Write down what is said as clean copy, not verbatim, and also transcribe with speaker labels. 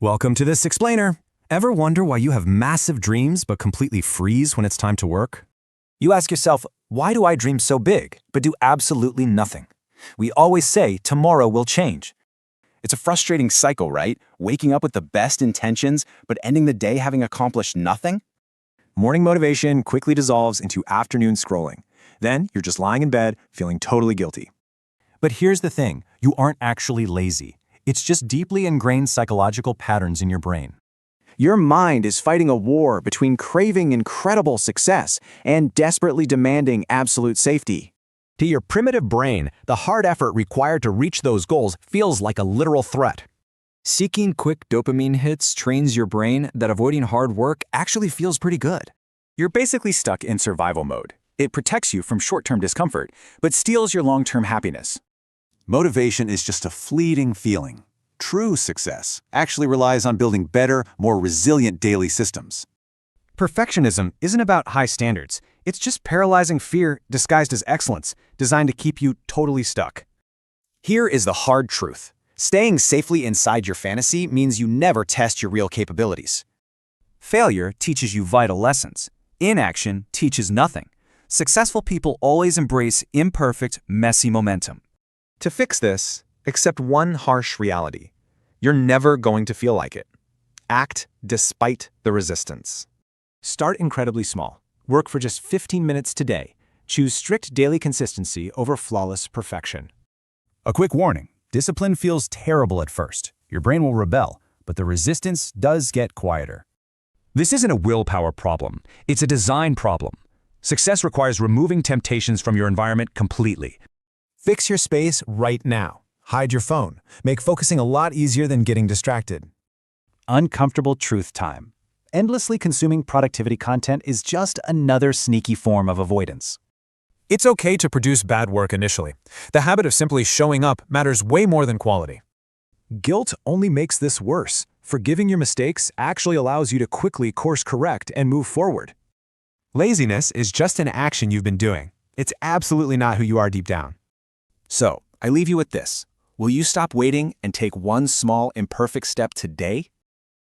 Speaker 1: Welcome to this explainer. Ever wonder why you have massive dreams but completely freeze when it's time to work?
Speaker 2: You ask yourself, why do I dream so big but do absolutely nothing? We always say tomorrow will change. It's a frustrating cycle, right? Waking up with the best intentions but ending the day having accomplished nothing?
Speaker 1: Morning motivation quickly dissolves into afternoon scrolling. Then you're just lying in bed feeling totally guilty. But here's the thing, you aren't actually lazy. It's just deeply ingrained psychological patterns in your brain.
Speaker 3: Your mind is fighting a war between craving incredible success and desperately demanding absolute safety.
Speaker 4: To your primitive brain, the hard effort required to reach those goals feels like a literal threat.
Speaker 2: Seeking quick dopamine hits trains your brain that avoiding hard work actually feels pretty good. You're basically stuck in survival mode. It protects you from short-term discomfort, but steals your long-term happiness.
Speaker 5: Motivation is just a fleeting feeling. True success actually relies on building better, more resilient daily systems.
Speaker 1: Perfectionism isn't about high standards. It's just paralyzing fear disguised as excellence, designed to keep you totally stuck.
Speaker 2: Here is the hard truth. Staying safely inside your fantasy means you never test your real capabilities. Failure teaches you vital lessons. Inaction teaches nothing. Successful people always embrace imperfect, messy momentum.
Speaker 6: To fix this, accept one harsh reality. You're never going to feel like it. Act despite the resistance.
Speaker 1: Start incredibly small. Work for just 15 minutes today. Choose strict daily consistency over flawless perfection.
Speaker 7: A quick warning, discipline feels terrible at first. Your brain will rebel, but the resistance does get quieter.
Speaker 4: This isn't a willpower problem, it's a design problem. Success requires removing temptations from your environment completely.
Speaker 1: Fix your space right now. Hide your phone. Make focusing a lot easier than getting distracted.
Speaker 2: Uncomfortable truth time. Endlessly consuming productivity content is just another sneaky form of avoidance.
Speaker 8: It's okay to produce bad work initially. The habit of simply showing up matters way more than quality.
Speaker 1: Guilt only makes this worse. Forgiving your mistakes actually allows you to quickly course correct and move forward.
Speaker 6: Laziness is just an action you've been doing. It's absolutely not who you are deep down.
Speaker 2: So, I leave you with this. Will you stop waiting and take one small, imperfect step today?